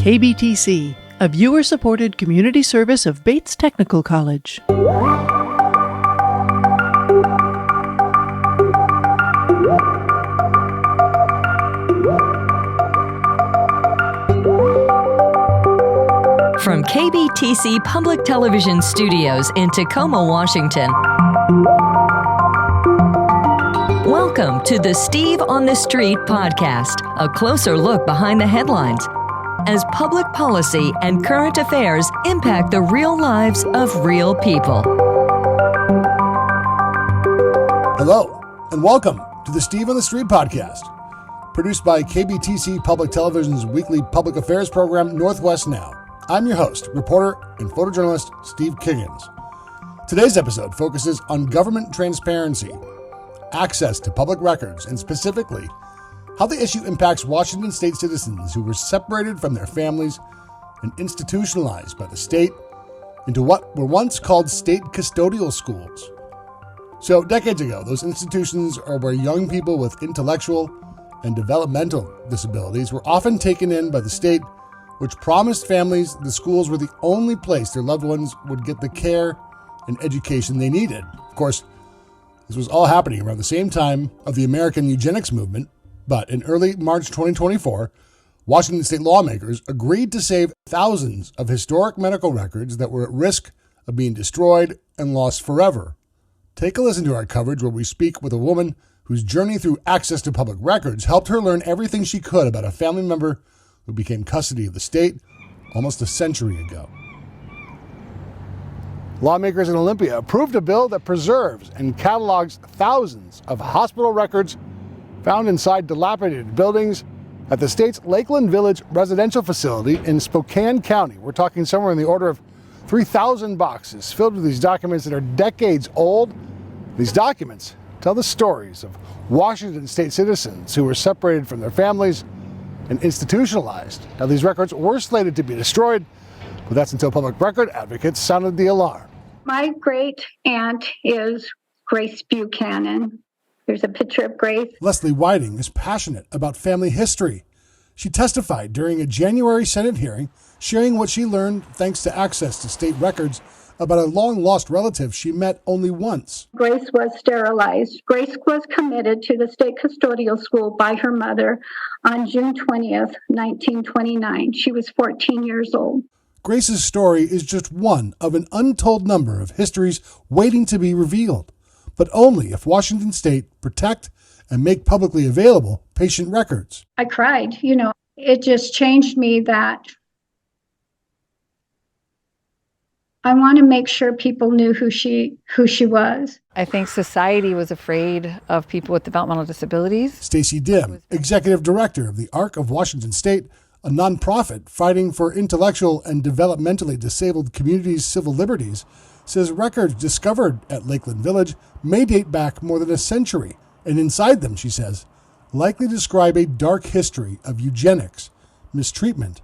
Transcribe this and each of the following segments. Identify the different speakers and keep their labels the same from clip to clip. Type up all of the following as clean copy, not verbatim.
Speaker 1: KBTC, a viewer-supported community service of Bates Technical College.
Speaker 2: From KBTC Public Television Studios in Tacoma, Washington. Welcome to the Steve on the Street podcast, a closer look behind the headlines as public policy and current affairs impact the real lives of real people.
Speaker 3: Hello, and welcome to the Steve on the Street podcast, produced by KBTC Public Television's weekly public affairs program, Northwest Now. I'm your host, reporter and photojournalist Steve Kiggins. Today's episode focuses on government transparency, access to public records, and specifically, how the issue impacts Washington state citizens who were separated from their families and institutionalized by the state into what were once called state custodial schools. So decades ago, those institutions are where young people with intellectual and developmental disabilities were often taken in by the state, which promised families the schools were the only place their loved ones would get the care and education they needed. Of course, this was all happening around the same time of the American eugenics movement, but in early March 2024, Washington state lawmakers agreed to save thousands of historic medical records that were at risk of being destroyed and lost forever. Take a listen to our coverage where we speak with a woman whose journey through access to public records helped her learn everything she could about a family member who became custody of the state almost a century ago. Lawmakers in Olympia approved a bill that preserves and catalogs thousands of hospital records found inside dilapidated buildings at the state's Lakeland Village residential facility in Spokane County. We're talking somewhere in the order of 3,000 boxes filled with these documents that are decades old. These documents tell the stories of Washington state citizens who were separated from their families and institutionalized. Now, these records were slated to be destroyed, but that's until public record advocates sounded the alarm.
Speaker 4: My great aunt is Grace Buchanan. There's a picture of Grace.
Speaker 3: Leslie Whiting is passionate about family history. She testified during a January Senate hearing, sharing what she learned thanks to access to state records about a long-lost relative she met only once.
Speaker 4: Grace was sterilized. Grace was committed to the state custodial school by her mother on June 20th, 1929. She was 14 years old.
Speaker 3: Grace's story is just one of an untold number of histories waiting to be revealed, but only if Washington state protect and make publicly available patient records.
Speaker 4: I cried. It just changed me that I want to make sure people knew who she was.
Speaker 5: I think society was afraid of people with developmental disabilities.
Speaker 3: Stacy Dim, executive director of the Arc of Washington State, a nonprofit fighting for intellectual and developmentally disabled communities' civil liberties, says records discovered at Lakeland Village may date back more than a century, and inside them, she says, likely describe a dark history of eugenics, mistreatment,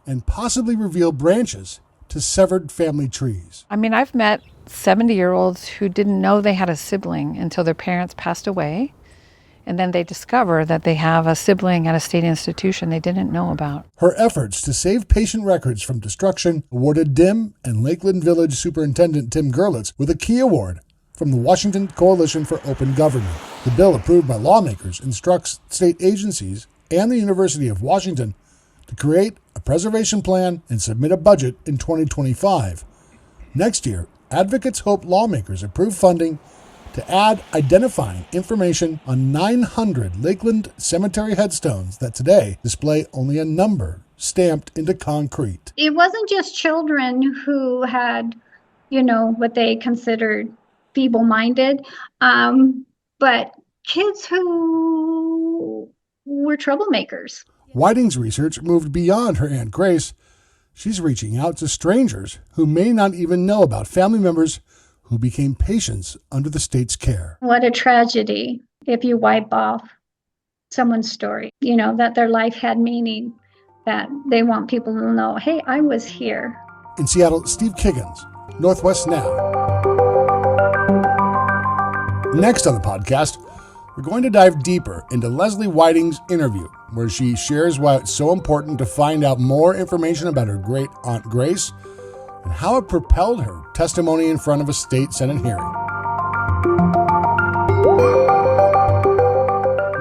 Speaker 3: and possibly reveal branches to severed family trees.
Speaker 5: I mean, I've met 70-year-olds who didn't know they had a sibling until their parents passed away, and then they discover that they have a sibling at a state institution they didn't know about.
Speaker 3: Her efforts to save patient records from destruction awarded Dim and Lakeland Village Superintendent Tim Gerlitz with a key award from the Washington Coalition for Open Government. The bill approved by lawmakers instructs state agencies and the University of Washington to create a preservation plan and submit a budget in 2025. Next year, advocates hope lawmakers approve funding to add identifying information on 900 Lakeland cemetery headstones that today display only a number stamped into concrete.
Speaker 4: It wasn't just children who had, what they considered feeble-minded, but kids who were troublemakers.
Speaker 3: Whiting's research moved beyond her Aunt Grace. She's reaching out to strangers who may not even know about family members who became patients under the state's care.
Speaker 4: What a tragedy if you wipe off someone's story, that their life had meaning, that they want people to know, hey, I was here.
Speaker 3: In Seattle, Steve Kiggins, Northwest Now. Next on the podcast, we're going to dive deeper into Leslie Whiting's interview where she shares why it's so important to find out more information about her great Aunt Grace and how it propelled her testimony in front of a state Senate hearing.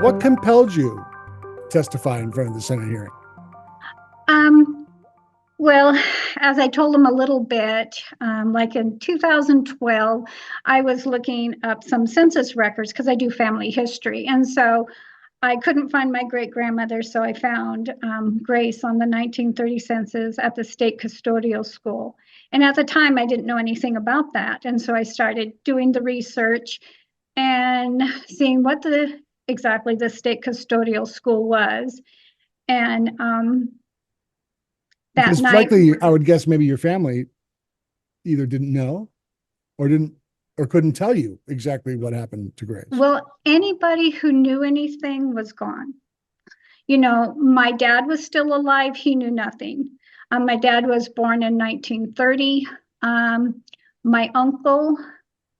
Speaker 3: What compelled you to testify in front of the Senate hearing?
Speaker 4: Well, as I told him a little bit, like in 2012, I was looking up some census records because I do family history. And so I couldn't find my great-grandmother, so I found Grace on the 1930 census at the state custodial school. And at the time, I didn't know anything about that. And so I started doing the research and seeing what exactly the state custodial school was. And that
Speaker 3: Because
Speaker 4: night,
Speaker 3: likely, I would guess maybe your family either didn't know or couldn't tell you exactly what happened to Grace.
Speaker 4: well, anybody who knew anything was gone. You know, my dad was still alive. He knew nothing. My dad was born in 1930. My uncle,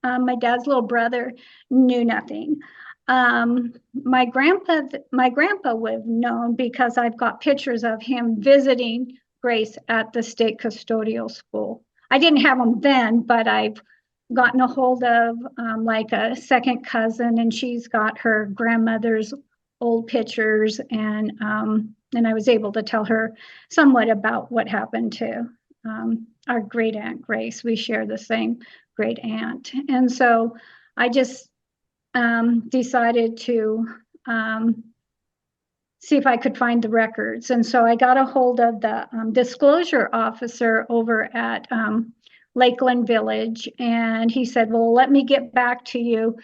Speaker 4: my dad's little brother, knew nothing. My grandpa would have known because I've got pictures of him visiting Grace at the state custodial school. I didn't have them then, but I've gotten a hold of like a second cousin, and she's got her grandmother's old pictures, and I was able to tell her somewhat about what happened to our great aunt Grace. We share the same great aunt, and so I just decided to see if I could find the records. And so I got a hold of the disclosure officer over at Lakeland Village. And he said, well, let me get back to you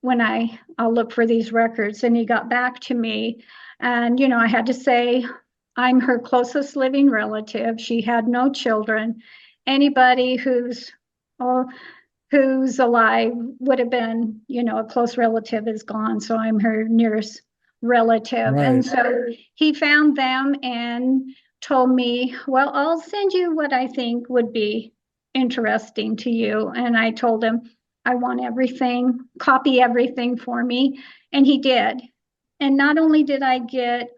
Speaker 4: when I'll look for these records. And he got back to me. And, you know, I had to say, I'm her closest living relative. She had no children. Anybody who's alive would have been, you know, a close relative is gone. So I'm her nearest relative.
Speaker 3: Right.
Speaker 4: And so he found them and told me, well, I'll send you what I think would be interesting to you. And I told him, I want everything, copy everything for me. And he did. And not only did I get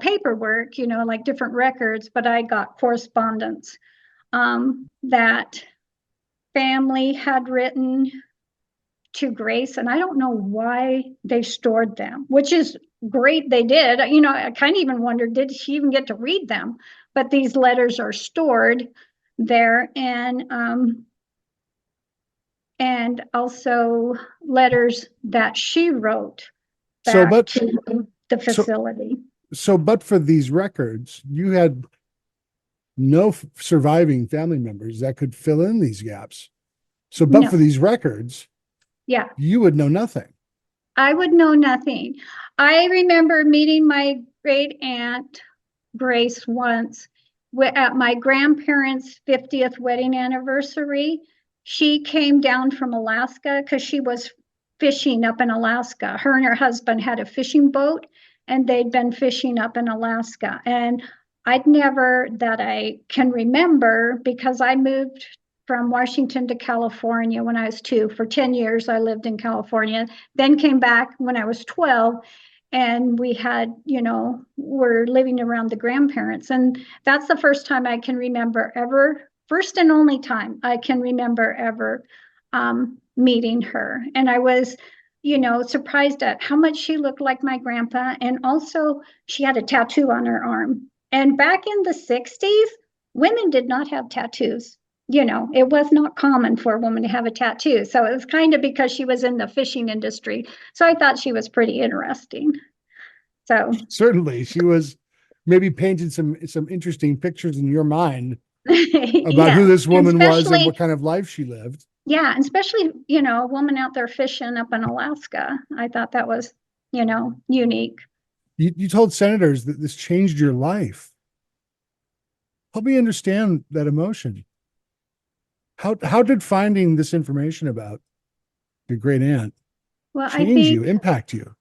Speaker 4: paperwork, you know, like different records, but I got correspondence that family had written to Grace, and I don't know why they stored them, which is great. They did. You know, I kind of even wondered, did she even get to read them? But these letters are stored there, and also letters that she wrote back to the facility.
Speaker 3: But for these records, you had no surviving family members that could fill in these gaps. So, but
Speaker 4: No.
Speaker 3: for these records,
Speaker 4: Yeah,
Speaker 3: you would know nothing.
Speaker 4: I would know nothing. I remember meeting my great aunt Grace once at my grandparents' 50th wedding anniversary. She came down from Alaska because she was fishing up in Alaska. Her and her husband had a fishing boat, and they'd been fishing up in Alaska. And I'd never, that I can remember, because I moved from Washington to California when I was 2. For 10 years, I lived in California, then came back when I was 12. And we had, you know, we're living around the grandparents. And that's the first time I can remember ever, first and only time I can remember ever meeting her. And I was, you know, surprised at how much she looked like my grandpa. And also she had a tattoo on her arm. And back in the 60s, women did not have tattoos. You know, it was not common for a woman to have a tattoo. So it was kind of because she was in the fishing industry. So I thought she was pretty interesting. So
Speaker 3: Certainly, she was maybe painting some interesting pictures in your mind about
Speaker 4: yeah.
Speaker 3: who this woman was and
Speaker 4: Especially-
Speaker 3: what kind of life she lived.
Speaker 4: Yeah, and especially, you know, a woman out there fishing up in Alaska. I thought that was, you know, unique.
Speaker 3: You told senators that this changed your life. Help me understand that emotion. How did finding this information about your great aunt
Speaker 4: Well, I
Speaker 3: change
Speaker 4: think
Speaker 3: you, impact you?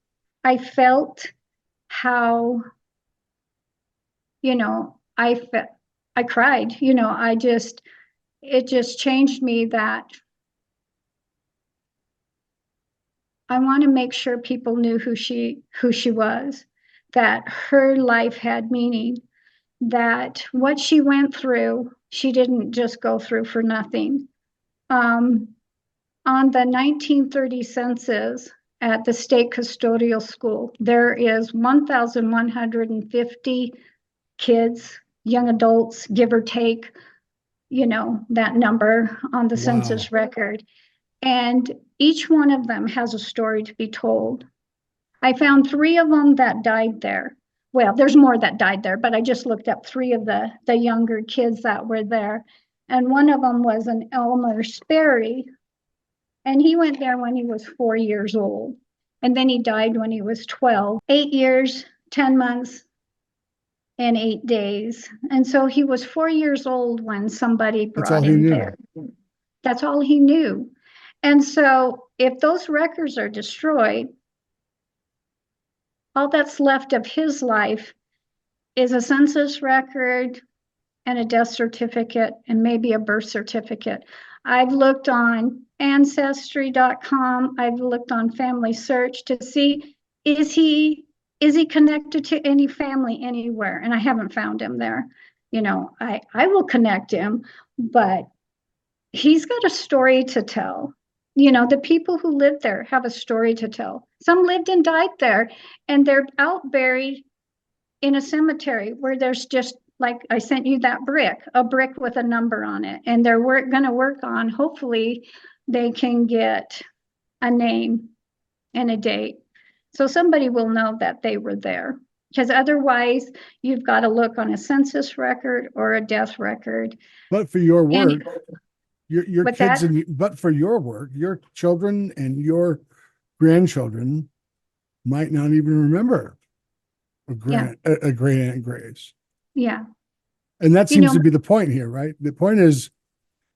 Speaker 4: I felt how, you know, I cried, you know, it just changed me that I want to make sure people knew who she was, that her life had meaning, that what she went through, she didn't just go through for nothing. On the 1930 census at the state custodial school, there is 1,150 kids, young adults, give or take, that number on the census record. And each one of them has a story to be told. I found 3 of them that died there. Well, there's more that died there, but I just looked up 3 of the younger kids that were there. And one of them was an Elmer Sperry, and he went there when he was 4 years old. And then he died when he was 12, 8 years, 10 months, and 8 days. And so he was 4 years old when somebody brought him there. That's all he knew. And so if those records are destroyed, all that's left of his life is a census record and a death certificate and maybe a birth certificate. I've looked on Ancestry.com. I've looked on Family Search to see, is he connected to any family anywhere? And I haven't found him there. I will connect him, but he's got a story to tell. The people who lived there have a story to tell. Some lived and died there, and they're out buried in a cemetery where there's just, like I sent you that a brick with a number on it. And they're going to work on, hopefully they can get a name and a date. So somebody will know that they were there. Because otherwise, you've got to look on a census record or a death record.
Speaker 3: But for your work, your
Speaker 4: What's
Speaker 3: kids,
Speaker 4: that?
Speaker 3: but for your work, your children and your grandchildren might not even remember a great Aunt Grace.
Speaker 4: Yeah.
Speaker 3: And that seems to be the point here, right? The point is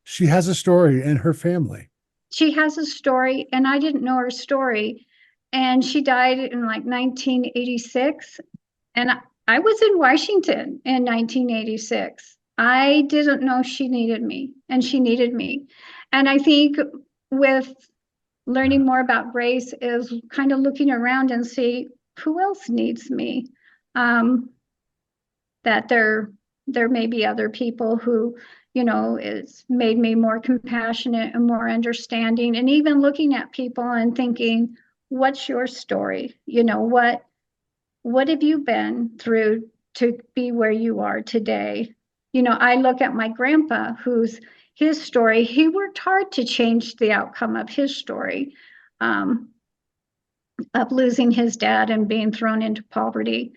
Speaker 3: she has a story and her family.
Speaker 4: She has a story, and I didn't know her story. And she died in like 1986. And I was in Washington in 1986. I didn't know she needed me, and she needed me. And I think with learning more about Grace is kind of looking around and see who else needs me. That there may be other people who, it's made me more compassionate and more understanding, and even looking at people and thinking, what's your story? What have you been through to be where you are today? I look at my grandpa, his story, he worked hard to change the outcome of his story, of losing his dad and being thrown into poverty.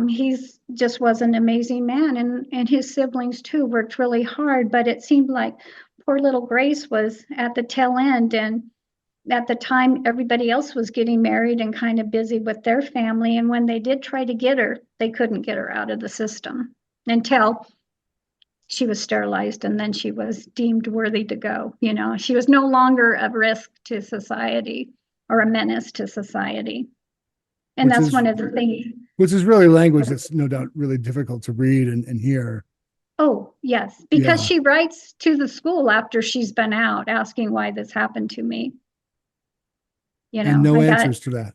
Speaker 4: He's just was an amazing man, and his siblings too worked really hard, but it seemed like poor little Grace was at the tail end, and at the time everybody else was getting married and kind of busy with their family, and when they did try to get her, they couldn't get her out of the system until she was sterilized, and then she was deemed worthy to go. She was no longer a risk to society or a menace to society. And that's one of the things.
Speaker 3: Which is really language that's no doubt really difficult to read and hear.
Speaker 4: Oh, yes, because she writes to the school after she's been out asking why this happened to me.
Speaker 3: And no answers to that.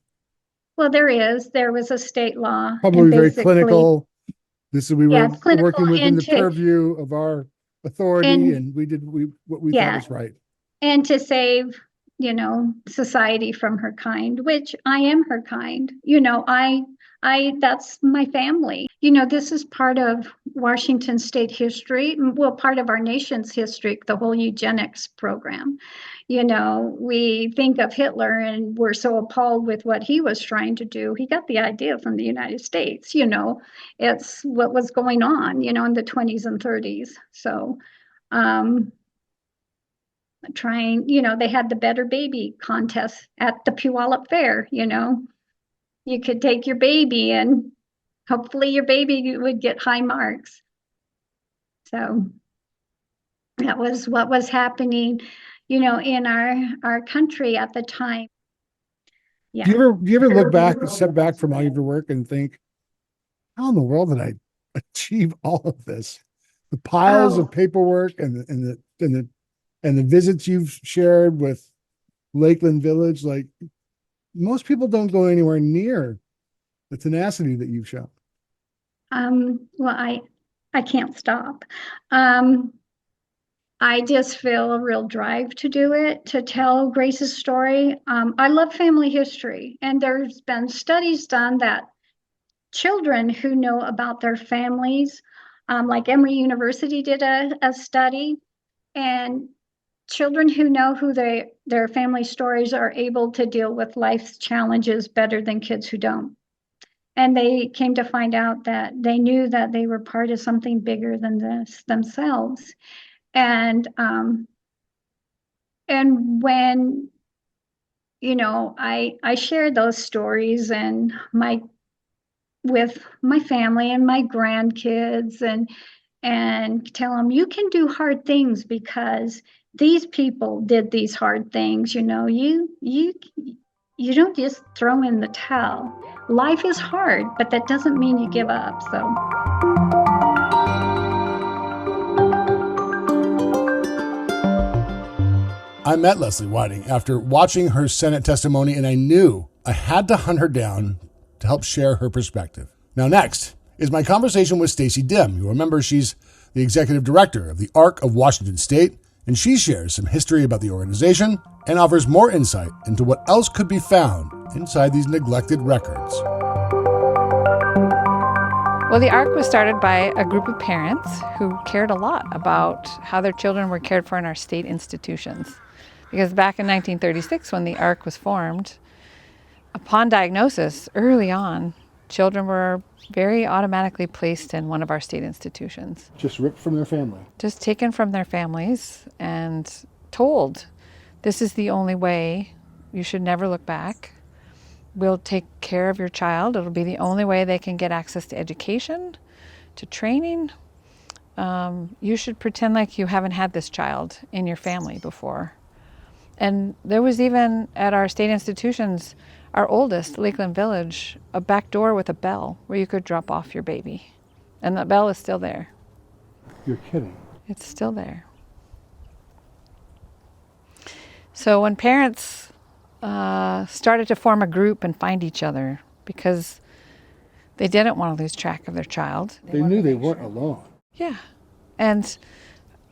Speaker 4: Well, there was a state law.
Speaker 3: Probably very clinical. We were working within the purview of our authority, and we did what we thought was right.
Speaker 4: And to save, society from her kind, which I am her kind. That's my family. This is part of Washington state history, well, part of our nation's history, the whole eugenics program. We think of Hitler and we're so appalled with what he was trying to do. He got the idea from the United States, it's what was going on, in the 20s and 30s. So, they had the Better Baby contest at the Puyallup Fair. You could take your baby and hopefully your baby would get high marks. So that was what was happening, in our country at the time. Yeah.
Speaker 3: Do you ever look back, step back from all your work and think, how in the world did I achieve all of this? The piles of paperwork and the visits you've shared with Lakeland Village, like Most people don't go anywhere near the tenacity that you've shown.
Speaker 4: Well, I can't stop. I just feel a real drive to do it, to tell Grace's story. I love family history, and there's been studies done that children who know about their families, like Emory University did a study, and children who know who their family stories are able to deal with life's challenges better than kids who don't. And they came to find out that they knew that they were part of something bigger than this themselves. And when, I shared those stories and with my family and my grandkids and tell them, you can do hard things because these people did these hard things. You don't just throw in the towel. Life is hard, but that doesn't mean you give up. So
Speaker 3: I met Leslie Whiting after watching her Senate testimony, and I knew I had to hunt her down to help share her perspective. Now, next is my conversation with Stacy Dim. You'll remember she's the executive director of the ARC of Washington State, and she shares some history about the organization and offers more insight into what else could be found inside these neglected records.
Speaker 5: Well, the ARC was started by a group of parents who cared a lot about how their children were cared for in our state institutions. Because back in 1936, when the ARC was formed, upon diagnosis, early on, children were very automatically placed in one of our state institutions.
Speaker 3: Just ripped from their family.
Speaker 5: Just taken from their families and told, this is the only way, you should never look back. We'll take care of your child. It'll be the only way they can get access to education, to training. You should pretend like you haven't had this child in your family before. And there was even at our state institutions, our oldest, Lakeland Village, a back door with a bell where you could drop off your baby. And the bell is still there.
Speaker 3: You're kidding.
Speaker 5: It's still there. So when parents started to form a group and find each other because they didn't want to lose track of their child.
Speaker 3: They knew they weren't alone.
Speaker 5: Yeah. And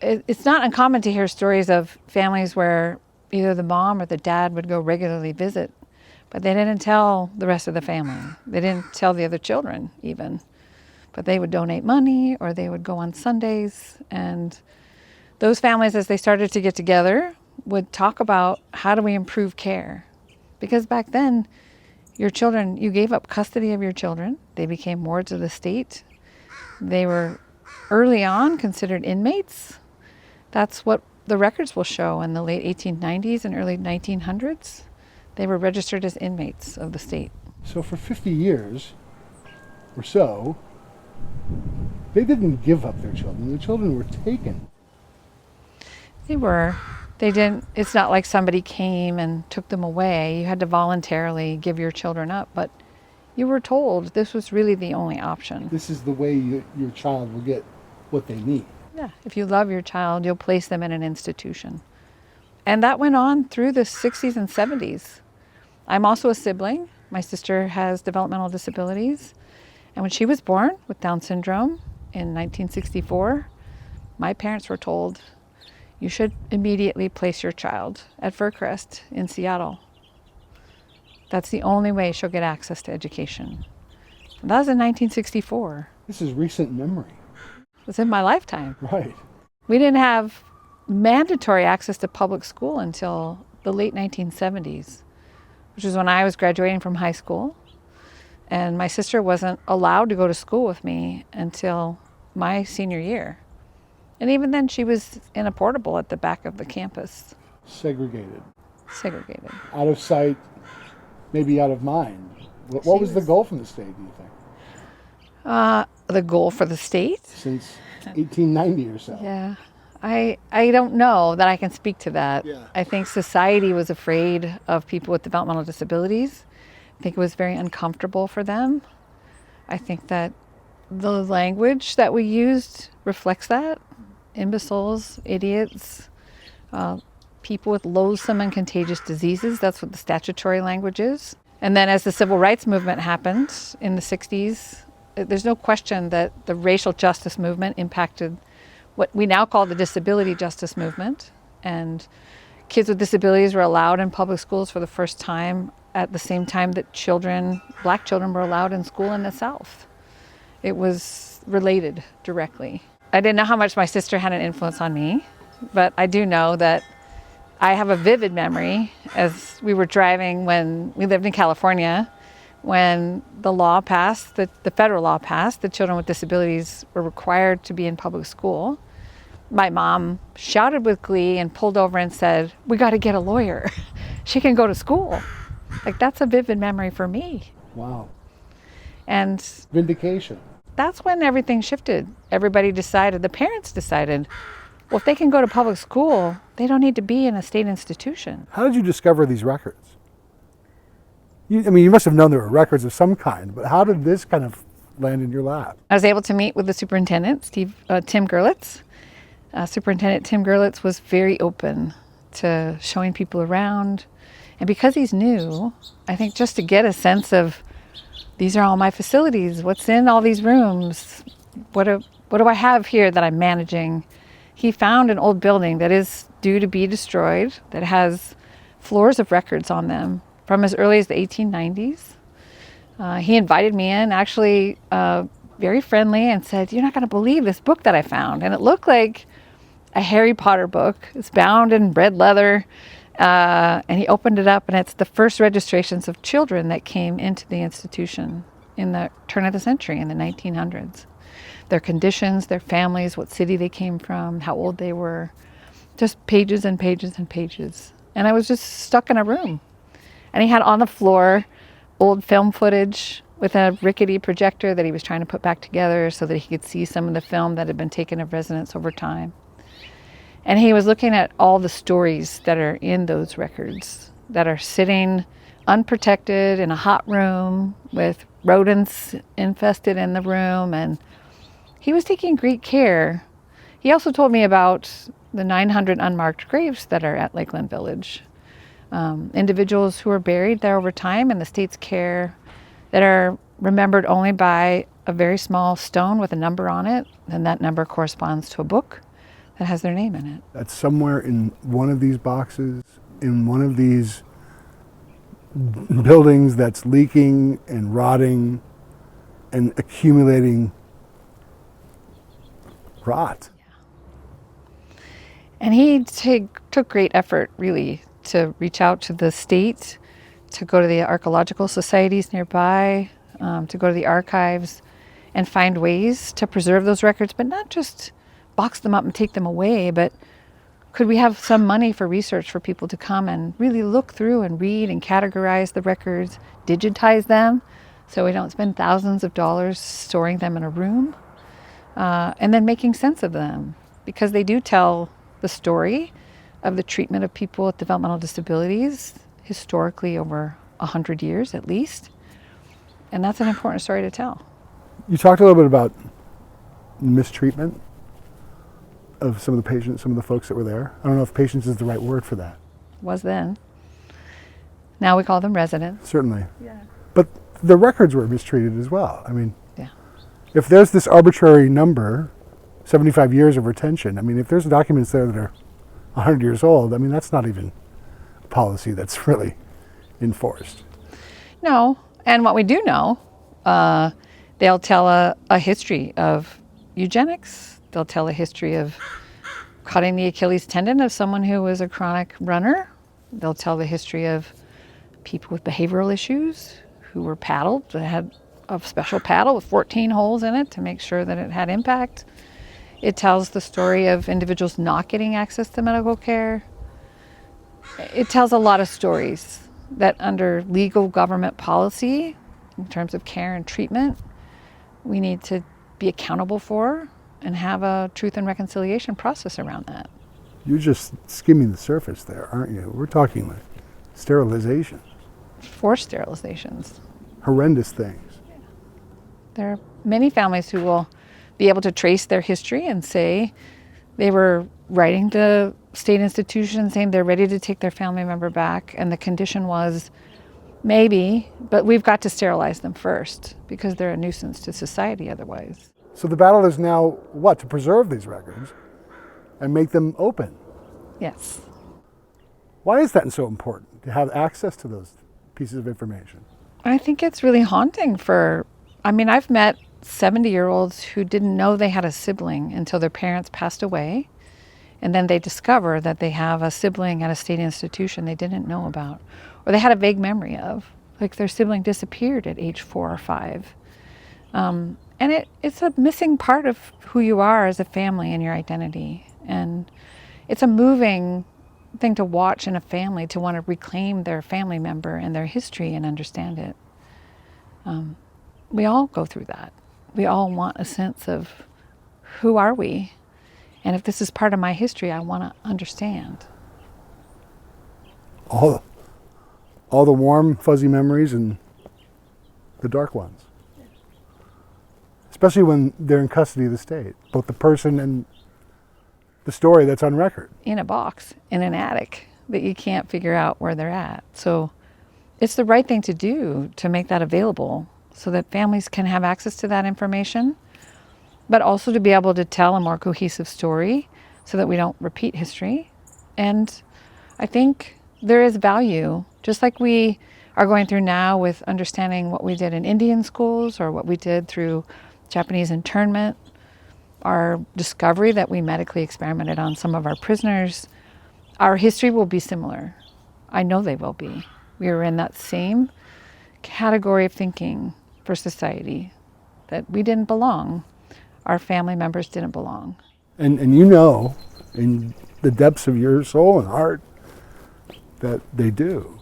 Speaker 5: it's not uncommon to hear stories of families where either the mom or the dad would go regularly visit, but they didn't tell the rest of the family. They didn't tell the other children even. But they would donate money or they would go on Sundays. And those families, as they started to get together, would talk about how do we improve care. Because back then, your children, you gave up custody of your children. They became wards of the state. They were early on considered inmates. That's what the records will show in the late 1890s and early 1900s. They were registered as inmates of the state.
Speaker 3: So for 50 years or so, they didn't give up their children. The children were taken.
Speaker 5: They were. They didn't, it's not like somebody came and took them away. You had to voluntarily give your children up, but you were told this was really the only option.
Speaker 3: This is the way your child will get what they need.
Speaker 5: Yeah, if you love your child, you'll place them in an institution. And that went on through the 60s and 70s. I'm also a sibling. My sister has developmental disabilities. And when she was born with Down syndrome in 1964, my parents were told, you should immediately place your child at Fircrest in Seattle. That's the only way she'll get access to education. And that was in 1964.
Speaker 3: This is recent memory.
Speaker 5: It was in my lifetime.
Speaker 3: Right.
Speaker 5: We didn't have mandatory access to public school until the late 1970s, which is when I was graduating from high school. And my sister wasn't allowed to go to school with me until my senior year. And even then, she was in a portable at the back of the campus.
Speaker 3: Segregated.
Speaker 5: Segregated.
Speaker 3: Out of sight, maybe out of mind. What was the goal from the state, do you think?
Speaker 5: The goal for the state?
Speaker 3: Since 1890 or so.
Speaker 5: Yeah. I don't know that I can speak to that.
Speaker 3: Yeah.
Speaker 5: I think society was afraid of people with developmental disabilities. I think it was very uncomfortable for them. I think that the language that we used reflects that. Imbeciles, idiots, people with loathsome and contagious diseases. That's what the statutory language is. And then as the civil rights movement happened in the 60s, there's no question that the racial justice movement impacted what we now call the disability justice movement. And kids with disabilities were allowed in public schools for the first time at the same time that black children were allowed in school in the South. It was related directly. I didn't know how much my sister had an influence on me, but I do know that I have a vivid memory as we were driving when we lived in California, when the law passed, the federal law passed, that children with disabilities were required to be in public school. My mom shouted with glee and pulled over and said, "We got to get a lawyer. She can go to school." Like, that's a vivid memory for me.
Speaker 3: Wow.
Speaker 5: And
Speaker 3: Vindication.
Speaker 5: that's when everything shifted. Everybody decided, the parents decided, well, if they can go to public school, they don't need to be in a state institution.
Speaker 3: How did you discover these records? You must have known there were records of some kind, but how did this kind of land in your lap?
Speaker 5: I was able to meet with the superintendent, Tim Gerlitz. Superintendent Tim Gerlitz was very open to showing people around. And because he's new, I think just to get a sense of, these are all my facilities, what's in all these rooms, what do I have here that I'm managing? He found an old building that is due to be destroyed, that has floors of records on them from as early as the 1890s. He invited me in, actually very friendly, and said, "You're not going to believe this book that I found." And it looked like a Harry Potter book. It's bound in red leather. And he opened it up, and it's the first registrations of children that came into the institution in the turn of the century, in the 1900s. Their conditions, their families, what city they came from, how old they were. Just pages and pages and pages. And I was just stuck in a room. And he had on the floor old film footage with a rickety projector that he was trying to put back together so that he could see some of the film that had been taken of residents over time. And he was looking at all the stories that are in those records, that are sitting unprotected in a hot room with rodents infested in the room. And he was taking great care. He also told me about the 900 unmarked graves that are at Lakeland Village. Individuals who are buried there over time in the state's care that are remembered only by a very small stone with a number on it. And that number corresponds to a book that has their name in it.
Speaker 3: That's somewhere in one of these boxes, in one of these buildings that's leaking and rotting and accumulating rot.
Speaker 5: And he took great effort, really, to reach out to the state, to go to the archaeological societies nearby, to go to the archives and find ways to preserve those records, but not just box them up and take them away, but could we have some money for research for people to come and really look through and read and categorize the records, digitize them so we don't spend thousands of dollars storing them in a room, and then making sense of them, because they do tell the story of the treatment of people with developmental disabilities historically over 100 years at least. And that's an important story to tell.
Speaker 3: You talked a little bit about mistreatment of some of the patients, some of the folks that were there. I don't know if patients is the right word for that.
Speaker 5: Was then. Now we call them residents.
Speaker 3: Certainly.
Speaker 5: Yeah.
Speaker 3: But the records were mistreated as well. I mean,
Speaker 5: Yeah.
Speaker 3: if there's this arbitrary number, 75 years of retention, I mean, if there's documents there that are 100 years old, I mean, that's not even a policy that's really enforced.
Speaker 5: No. And what we do know, they'll tell a history of eugenics. They'll tell a history of cutting the Achilles tendon of someone who was a chronic runner. They'll tell the history of people with behavioral issues who were paddled. They had a special paddle with 14 holes in it to make sure that it had impact. It tells the story of individuals not getting access to medical care. It tells a lot of stories that under legal government policy, in terms of care and treatment, we need to be accountable for and have a truth and reconciliation process around that.
Speaker 3: You're just skimming the surface there, aren't you? We're talking like sterilization.
Speaker 5: Forced sterilizations.
Speaker 3: Horrendous things.
Speaker 5: There are many families who will be able to trace their history and say they were writing the state institution saying they're ready to take their family member back. And the condition was maybe, but we've got to sterilize them first because they're a nuisance to society otherwise.
Speaker 3: So the battle is now what? To preserve these records and make them open.
Speaker 5: Yes.
Speaker 3: Why is that so important, to have access to those pieces of information?
Speaker 5: I think it's really haunting I've met 70-year-olds who didn't know they had a sibling until their parents passed away. And then they discover that they have a sibling at a state institution they didn't know about, or they had a vague memory of, like their sibling disappeared at age 4 or 5. And it's a missing part of who you are as a family and your identity. And it's a moving thing to watch in a family, to want to reclaim their family member and their history and understand it. We all go through that. We all want a sense of who are we? And if this is part of my history, I want to understand.
Speaker 3: All the warm, fuzzy memories and the dark ones. Especially when they're in custody of the state, both the person and the story that's on record.
Speaker 5: In a box, in an attic, that you can't figure out where they're at. So it's the right thing to do to make that available so that families can have access to that information, but also to be able to tell a more cohesive story so that we don't repeat history. And I think there is value, just like we are going through now with understanding what we did in Indian schools or what we did through Japanese internment, our discovery that we medically experimented on some of our prisoners. Our history will be similar. I know they will be. We are in that same category of thinking for society, that we didn't belong. Our family members didn't belong.
Speaker 3: And you know, in the depths of your soul and heart, that they do.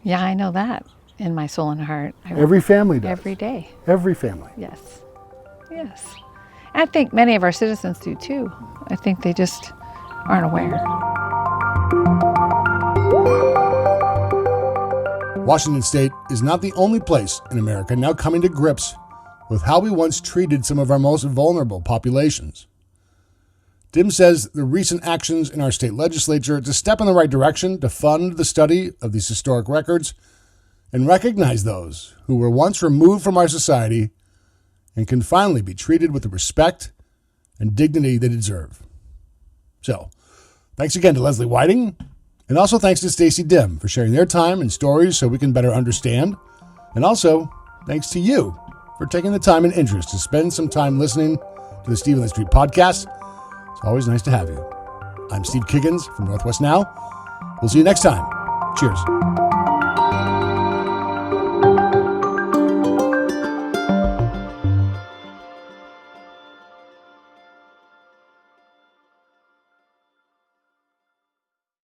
Speaker 5: Yeah, I know that in my soul and heart.
Speaker 3: Every family does.
Speaker 5: Every day.
Speaker 3: Every family.
Speaker 5: Yes. Yes. And I think many of our citizens do too. I think they just aren't aware.
Speaker 3: Washington State is not the only place in America now coming to grips with how we once treated some of our most vulnerable populations. Dim says the recent actions in our state legislature to step in the right direction to fund the study of these historic records and recognize those who were once removed from our society and can finally be treated with the respect and dignity they deserve. So, thanks again to Leslie Whiting, and also thanks to Stacy Dim for sharing their time and stories so we can better understand. And also, thanks to you for taking the time and interest to spend some time listening to the Steve on the Street podcast. It's always nice to have you. I'm Steve Kiggins from Northwest Now. We'll see you next time. Cheers.